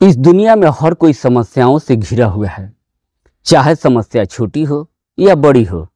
इस दुनिया में हर कोई समस्याओं से घिरा हुआ है, चाहे समस्या छोटी हो या बड़ी हो।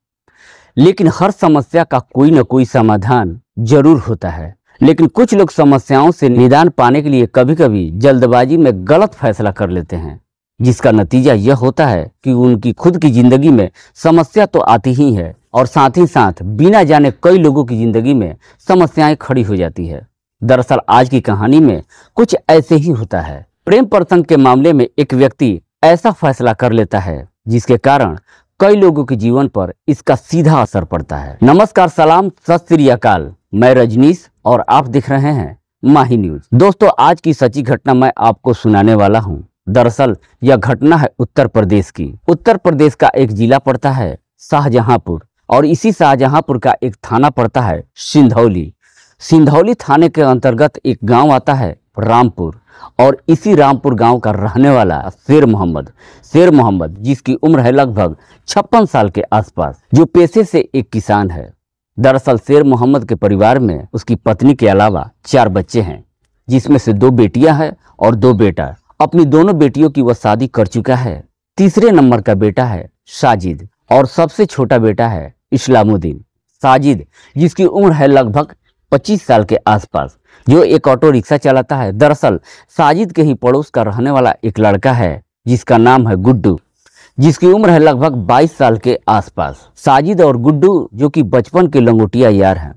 लेकिन हर समस्या का कोई न कोई समाधान जरूर होता है। लेकिन कुछ लोग समस्याओं से निदान पाने के लिए कभी कभी जल्दबाजी में गलत फैसला कर लेते हैं, जिसका नतीजा यह होता है कि उनकी खुद की जिंदगी में समस्या तो आती ही है और साथ ही साथ बिना जाने कई लोगों की जिंदगी में समस्याएं खड़ी हो जाती है। दरअसल आज की कहानी में कुछ ऐसे ही होता है। प्रेम प्रसंग के मामले में एक व्यक्ति ऐसा फैसला कर लेता है जिसके कारण कई लोगों के जीवन पर इसका सीधा असर पड़ता है। नमस्कार, सलाम, सत श्री अकाल। मैं रजनीश और आप देख रहे हैं माही न्यूज। दोस्तों, आज की सच्ची घटना मैं आपको सुनाने वाला हूं। दरअसल यह घटना है उत्तर प्रदेश की। उत्तर प्रदेश का एक जिला पड़ता है शाहजहांपुर और इसी शाहजहांपुर का एक थाना पड़ता है सिंधौली। सिंधौली थाने के अंतर्गत एक गांव आता है रामपुर और इसी रामपुर गांव का रहने वाला शेर मोहम्मद जिसकी उम्र है लगभग 56 साल के आसपास, जो पेशे से एक किसान है। दरअसल शेर मोहम्मद के परिवार में उसकी पत्नी के अलावा 4 बच्चे हैं, जिसमें से 2 बेटियां हैं और 2 बेटा। अपनी दोनों बेटियों की वह शादी कर चुका है। तीसरे नंबर का बेटा है साजिद और सबसे छोटा बेटा है इस्लामुद्दीन। साजिद जिसकी उम्र है लगभग 25 साल के आसपास, जो एक ऑटो रिक्शा चलाता है। दरअसल साजिद के ही पड़ोस का रहने वाला एक लड़का है जिसका नाम है गुड्डू, जिसकी उम्र है लगभग 22 साल के आसपास। साजिद और गुड्डू जो कि बचपन के लंगोटिया यार हैं।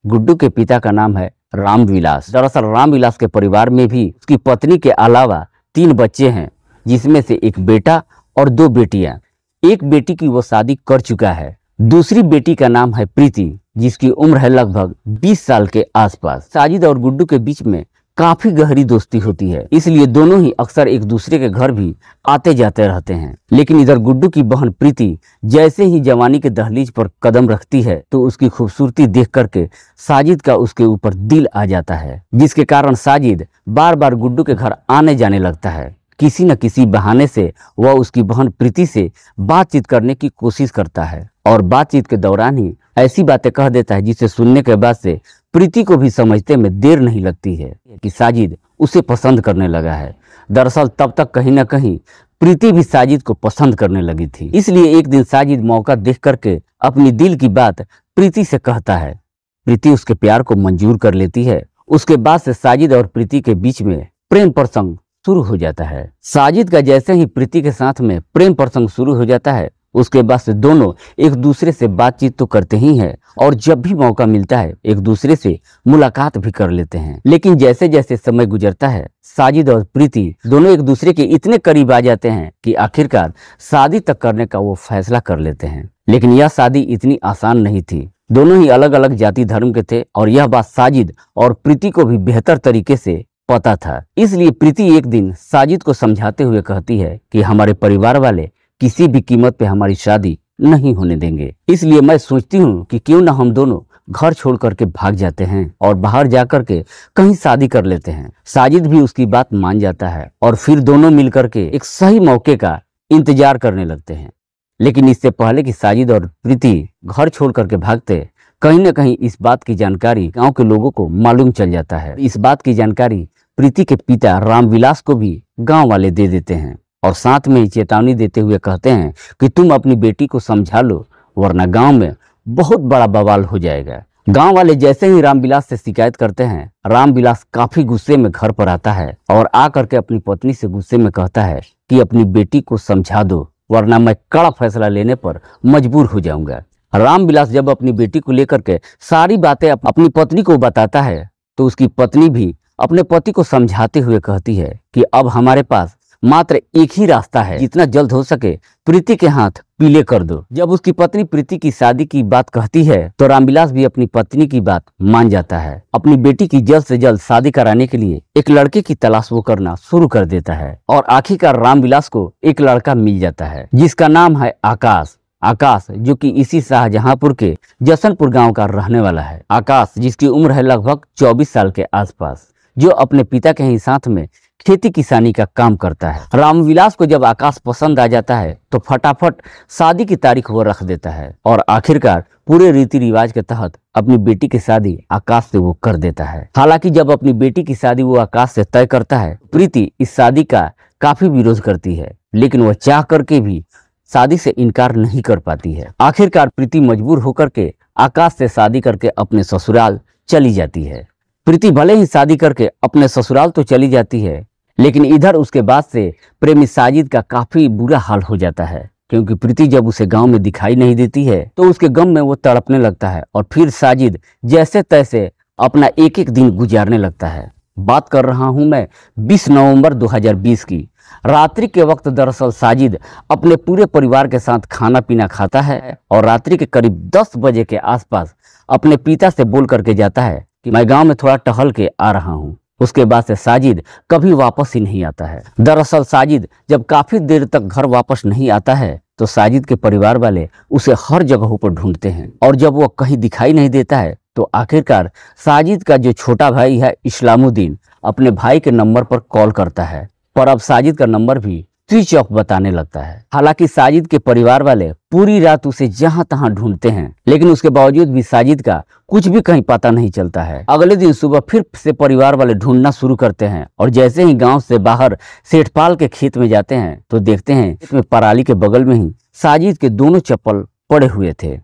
गुड्डू के पिता का नाम है रामविलास। दरअसल रामविलास के परिवार में भी उसकी पत्नी के अलावा 3 बच्चे हैं, जिसमें से एक बेटा और 2 बेटियां। एक बेटी की वो शादी कर चुका है। दूसरी बेटी का नाम है प्रीति, जिसकी उम्र है लगभग 20 साल के आसपास। साजिद और गुड्डू के बीच में काफी गहरी दोस्ती होती है, इसलिए दोनों ही अक्सर एक दूसरे के घर भी आते जाते रहते हैं। लेकिन इधर गुड्डू की बहन प्रीति जैसे ही जवानी के दहलीज पर कदम रखती है तो उसकी खूबसूरती देख करके साजिद का उसके ऊपर दिल आ जाता है, जिसके कारण साजिद बार बार गुड्डू के घर आने जाने लगता है। किसी न किसी बहाने से वह उसकी बहन प्रीति से बातचीत करने की कोशिश करता है और बातचीत के दौरान ही ऐसी बातें कह देता है जिसे सुनने के बाद से प्रीति को भी समझते में देर नहीं लगती है कि साजिद उसे पसंद करने लगा है। दरअसल तब तक कहीं न कहीं प्रीति भी साजिद को पसंद करने लगी थी। इसलिए एक दिन साजिद मौका देख करके अपनी दिल की बात प्रीति से कहता है। प्रीति उसके प्यार को मंजूर कर लेती है। उसके बाद से साजिद और प्रीति के बीच में प्रेम प्रसंग शुरू हो जाता है। साजिद का जैसे ही प्रीति के साथ में प्रेम प्रसंग शुरू हो जाता है, उसके बाद से दोनों एक दूसरे से बातचीत तो करते ही हैं और जब भी मौका मिलता है एक दूसरे से मुलाकात भी कर लेते हैं। लेकिन जैसे जैसे समय गुजरता है, साजिद और प्रीति दोनों एक दूसरे के इतने करीब आ जाते हैं कि आखिरकार शादी तक करने का वो फैसला कर लेते हैं। लेकिन यह शादी इतनी आसान नहीं थी। दोनों ही अलग अलग जाति धर्म के थे और यह बात साजिद और प्रीति को भी बेहतर तरीके से पता था। इसलिए प्रीति एक दिन साजिद को समझाते हुए कहती है कि हमारे परिवार वाले किसी भी कीमत पे हमारी शादी नहीं होने देंगे। इसलिए मैं सोचती हूँ कि क्यों ना हम दोनों घर छोड़ करके भाग जाते हैं और बाहर जाकर के कहीं शादी कर लेते हैं। साजिद भी उसकी बात मान जाता है और फिर दोनों मिलकर के एक सही मौके का इंतजार करने लगते हैं। लेकिन इससे पहले कि साजिद और प्रीति घर छोड़ करके भागते, कहीं न कहीं इस बात की जानकारी गाँव के लोगों को मालूम चल जाता है। इस बात की जानकारी प्रीति के पिता रामविलास को भी गाँव वाले दे देते हैं और साथ में ही चेतावनी देते हुए कहते हैं कि तुम अपनी बेटी को समझा लो, वरना गांव में बहुत बड़ा बवाल हो जाएगा। गांव वाले जैसे ही रामविलास से शिकायत करते हैं, रामविलास काफी गुस्से में घर पर आता है और आकर के अपनी पत्नी से गुस्से में कहता है कि अपनी बेटी को समझा दो, वरना मैं कड़ा फैसला लेने पर मजबूर हो जाऊंगा। रामविलास जब अपनी बेटी को लेकर के सारी बातें अपनी पत्नी को बताता है तो उसकी पत्नी भी अपने पति को समझाते हुए कहती है कि अब हमारे पास मात्र एक ही रास्ता है, जितना जल्द हो सके प्रीति के हाथ पीले कर दो। जब उसकी पत्नी प्रीति की शादी की बात कहती है तो रामविलास भी अपनी पत्नी की बात मान जाता है। अपनी बेटी की जल्द से जल्द शादी कराने के लिए एक लड़के की तलाश वो करना शुरू कर देता है और आखिरकार रामविलास को एक लड़का मिल जाता है जिसका नाम है आकाश, जो कि इसी शाहजहांपुर के जसनपुर गांव का रहने वाला है। आकाश जिसकी उम्र है लगभग 24 साल के आसपास, जो अपने पिता के ही साथ में खेती किसानी का काम करता है। रामविलास को जब आकाश पसंद आ जाता है तो फटाफट शादी की तारीख वो रख देता है और आखिरकार पूरे रीति रिवाज के तहत अपनी बेटी की शादी आकाश से वो कर देता है। हालांकि जब अपनी बेटी की शादी वो आकाश से तय करता है, प्रीति इस शादी का काफी विरोध करती है, लेकिन वह चाह करके भी शादी से इनकार नहीं कर पाती है। आखिरकार प्रीति मजबूर होकर के आकाश से शादी करके अपने ससुराल चली जाती है। प्रीति भले ही शादी करके अपने ससुराल तो चली जाती है, लेकिन इधर उसके बाद से प्रेमी साजिद का काफी बुरा हाल हो जाता है, क्योंकि प्रीति जब उसे गांव में दिखाई नहीं देती है तो उसके गम में वो तड़पने लगता है और फिर साजिद जैसे तैसे अपना एक एक दिन गुजारने लगता है। बात कर रहा हूं मैं 20 नवंबर 2020 की। रात्रि के वक्त दरअसल साजिद अपने पूरे परिवार के साथ खाना पीना खाता है और रात्रि के करीब 10 बजे के आसपास अपने पिता से बोल करके जाता है कि मैं गांव में थोड़ा टहल के आ रहा हूं। उसके बाद से साजिद कभी वापस ही नहीं आता है। दरअसल साजिद जब काफी देर तक घर वापस नहीं आता है तो साजिद के परिवार वाले उसे हर जगहों पर ढूंढते हैं और जब वो कहीं दिखाई नहीं देता है तो आखिरकार साजिद का जो छोटा भाई है इस्लामुद्दीन अपने भाई के नंबर पर कॉल करता है, पर अब साजिद का नंबर भी स्विच ऑफ बताने लगता है। हालांकि साजिद के परिवार वाले पूरी रात उसे जहां तहां ढूंढते हैं, लेकिन उसके बावजूद भी साजिद का कुछ भी कहीं पता नहीं चलता है। अगले दिन सुबह फिर से परिवार वाले ढूंढना शुरू करते हैं और जैसे ही गांव से बाहर सेठपाल के खेत में जाते हैं तो देखते हैं खेत में पराली के बगल में ही साजिद के दोनों चप्पल पड़े हुए थे।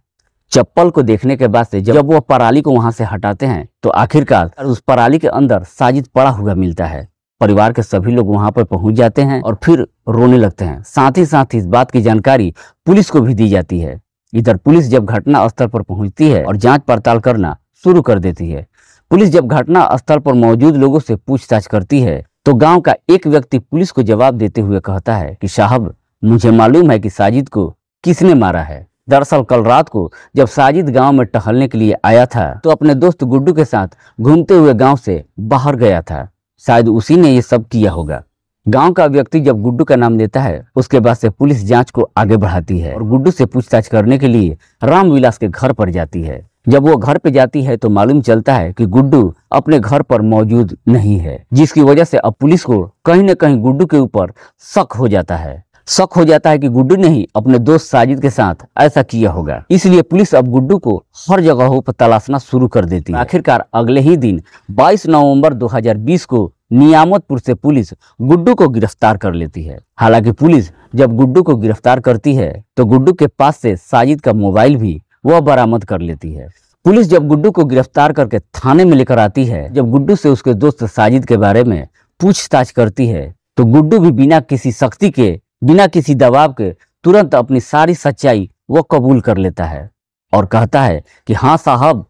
चप्पल को देखने के बाद से जब वो पराली को वहां से हटाते हैं तो आखिरकार उस पराली के अंदर साजिद पड़ा हुआ मिलता है। परिवार के सभी लोग वहां पर पहुंच जाते हैं और फिर रोने लगते हैं। साथ ही इस बात की जानकारी पुलिस को भी दी जाती है। इधर पुलिस जब घटना स्थल पर पहुंचती है और जांच पड़ताल करना शुरू कर देती है। पुलिस जब घटना स्थल पर मौजूद लोगों से पूछताछ करती है तो गांव का एक व्यक्ति पुलिस को जवाब देते हुए कहता है कि साहब, मुझे मालूम है कि साजिद को किसने मारा है। दरअसल कल रात को जब साजिद गांव में टहलने के लिए आया था तो अपने दोस्त गुड्डू के साथ घूमते हुए गांव से बाहर गया था। शायद उसी ने ये सब किया होगा। गांव का व्यक्ति जब गुड्डू का नाम लेता है उसके बाद से पुलिस जांच को आगे बढ़ाती है और गुड्डू से पूछताछ करने के लिए रामविलास के घर पर जाती है। जब वो घर पे जाती है तो मालूम चलता है कि गुड्डू अपने घर पर मौजूद नहीं है, जिसकी वजह से अब पुलिस को कहीं न कहीं गुड्डू के ऊपर शक हो जाता है कि गुड्डू ने ही अपने दोस्त साजिद के साथ ऐसा किया होगा। इसलिए पुलिस अब गुड्डू को हर जगहों पर तलाशना शुरू कर देती है। आखिरकार अगले ही दिन 22 नवंबर 2020 को नियामतपुर से पुलिस गुड्डू को गिरफ्तार कर लेती है। हालांकि पुलिस जब गुड्डू को गिरफ्तार करती है तो गुड्डू के पास से साजिद का मोबाइल भी वह बरामद कर लेती है। पुलिस जब गुड्डू को गिरफ्तार करके थाने में लेकर आती है, जब गुड्डू से उसके दोस्त साजिद के बारे में पूछताछ करती है तो गुड्डू भी बिना किसी सख्ती के, बिना किसी दबाव के तुरंत अपनी सारी सच्चाई वो कबूल कर लेता है और कहता है कि हाँ साहब,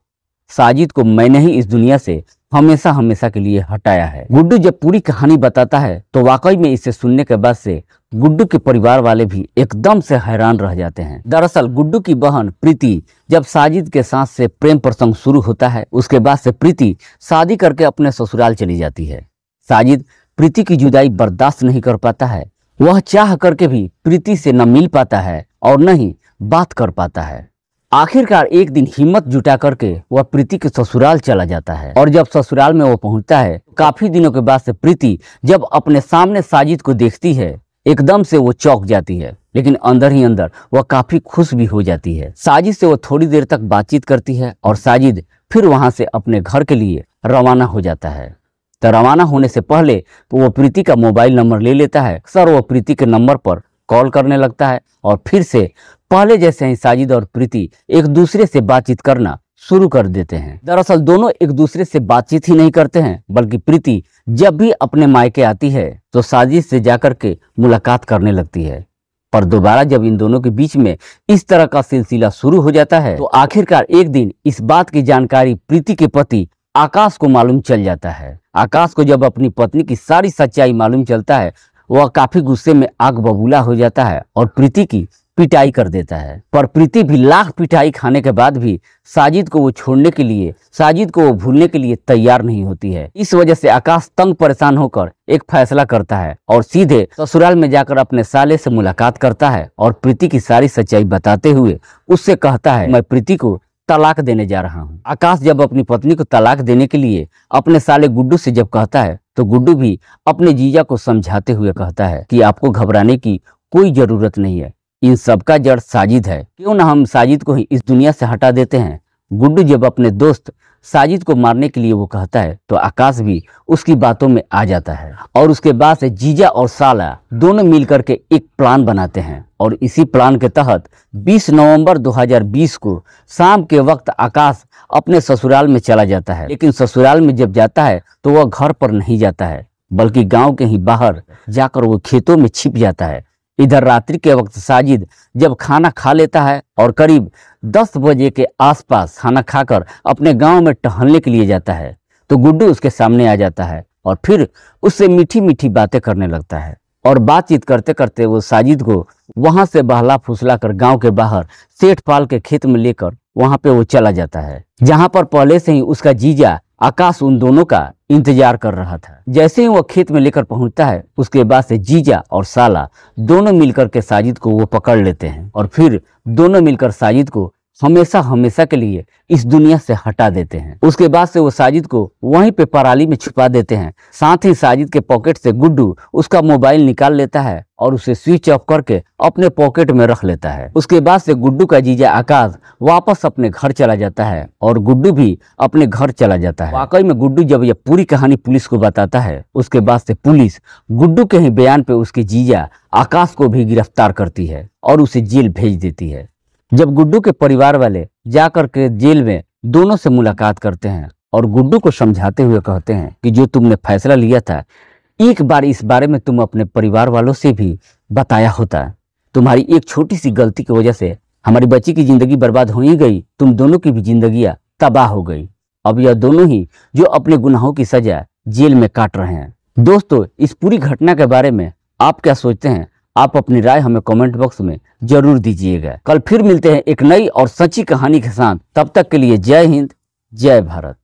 साजिद को मैंने ही इस दुनिया से हमेशा हमेशा के लिए हटाया है। गुड्डू जब पूरी कहानी बताता है तो वाकई में इसे सुनने के बाद से गुड्डू के परिवार वाले भी एकदम से हैरान रह जाते हैं। दरअसल गुड्डू की बहन प्रीति जब साजिद के साथ से प्रेम प्रसंग शुरू होता है उसके बाद से प्रीति शादी करके अपने ससुराल चली जाती है। साजिद प्रीति की जुदाई बर्दाश्त नहीं कर पाता है। वह चाह करके भी प्रीति से न मिल पाता है और न ही बात कर पाता है। आखिरकार एक दिन हिम्मत जुटा करके वह प्रीति के ससुराल चला जाता है और जब ससुराल में वो पहुंचता है काफी दिनों के बाद से प्रीति जब अपने सामने साजिद को देखती है एकदम से वो चौंक जाती है, लेकिन अंदर ही अंदर वह काफी खुश भी हो जाती है। साजिद से वो थोड़ी देर तक बातचीत करती है और साजिद फिर वहां से अपने घर के लिए रवाना हो जाता है। तो रवाना होने से पहले तो वो प्रीति का मोबाइल नंबर ले लेता है। सर वो प्रीति के नंबर पर कॉल करने लगता है और फिर से पहले जैसे ही साजिद और प्रीति एक दूसरे से बातचीत करना शुरू कर देते हैं। दरअसल दोनों एक दूसरे से बातचीत ही नहीं करते हैं, बल्कि प्रीति जब भी अपने मायके आती है तो साजिद से जाकर के मुलाकात करने लगती है। पर दोबारा जब इन दोनों के बीच में इस तरह का सिलसिला शुरू हो जाता है तो आखिरकार एक दिन इस बात की जानकारी प्रीति के पति आकाश को मालूम चल जाता है। आकाश को जब अपनी पत्नी की सारी सच्चाई मालूम चलता है वह काफी गुस्से में आग बबूला हो जाता है और प्रीति की पिटाई कर देता है। पर प्रीति भी लाख पिटाई खाने के बाद भी साजिद को वो छोड़ने के लिए, साजिद को वो भूलने के लिए तैयार नहीं होती है। इस वजह से आकाश तंग परेशान होकर एक फैसला करता है और सीधे ससुराल में जाकर अपने साले से मुलाकात करता है और प्रीति की सारी सच्चाई बताते हुए उससे कहता है मैं प्रीति को तलाक देने जा रहा हूँ। आकाश जब अपनी पत्नी को तलाक देने के लिए अपने साले गुड्डू से जब कहता है तो गुड्डू भी अपने जीजा को समझाते हुए कहता है कि आपको घबराने की कोई जरूरत नहीं है, इन सब का जड़ साजिद है, क्यों ना हम साजिद को ही इस दुनिया से हटा देते हैं। गुड्डू जब अपने दोस्त साजिद को मारने के लिए वो कहता है तो आकाश भी उसकी बातों में आ जाता है और उसके बाद से जीजा और साला दोनों मिलकर के एक प्लान बनाते हैं और इसी प्लान के तहत 20 नवंबर 2020 को शाम के वक्त आकाश अपने ससुराल में चला जाता है। लेकिन ससुराल में जब जाता है तो वह घर पर नहीं जाता है बल्कि गांव के ही बाहर जाकर वो खेतों में छिप जाता है। इधर रात्रि के वक्त साजिद जब खाना खा लेता है और करीब 10 बजे के आसपास खाना खाकर अपने गांव में टहलने के लिए जाता है तो गुड्डू उसके सामने आ जाता है और फिर उससे मीठी मीठी बातें करने लगता है और बातचीत करते करते वो साजिद को वहां से बहला फुसला कर गांव के बाहर सेठ पाल के खेत में लेकर वहां पे वो चला जाता है, जहां पर पहले से ही उसका जीजा आकाश उन दोनों का इंतजार कर रहा था। जैसे ही वो खेत में लेकर पहुंचता है उसके बाद से जीजा और साला दोनों मिलकर के साजिद को वो पकड़ लेते हैं और फिर दोनों मिलकर साजिद को हमेशा हमेशा के लिए इस दुनिया से हटा देते हैं। उसके बाद से वो साजिद को वहीं पे पराली में छुपा देते हैं। साथ ही साजिद के पॉकेट से गुड्डू उसका मोबाइल निकाल लेता है और उसे स्विच ऑफ करके अपने पॉकेट में रख लेता है। उसके बाद से गुड्डू का जीजा आकाश वापस अपने घर चला जाता है और गुड्डू भी अपने घर चला जाता है। वाकई में गुड्डू जब यह पूरी कहानी पुलिस को बताता है उसके बाद से पुलिस गुड्डू के ही बयान पे उसके जीजा आकाश को भी गिरफ्तार करती है और उसे जेल भेज देती है। जब गुड्डू के परिवार वाले जाकर के जेल में दोनों से मुलाकात करते हैं और गुड्डू को समझाते हुए कहते हैं कि जो तुमने फैसला लिया था एक बार इस बारे में तुम अपने परिवार वालों से भी बताया होता। तुम्हारी एक छोटी सी गलती की वजह से हमारी बच्ची की जिंदगी बर्बाद हो ही गई, तुम दोनों की भी जिंदगियां तबाह हो गई। अब यह दोनों ही जो अपने गुनाहों की सजा जेल में काट रहे हैं। दोस्तों, इस पूरी घटना के बारे में आप क्या सोचते हैं? आप अपनी राय हमें कमेंट बॉक्स में जरूर दीजिएगा। कल फिर मिलते हैं एक नई और सच्ची कहानी के साथ। तब तक के लिए जय हिंद, जय भारत।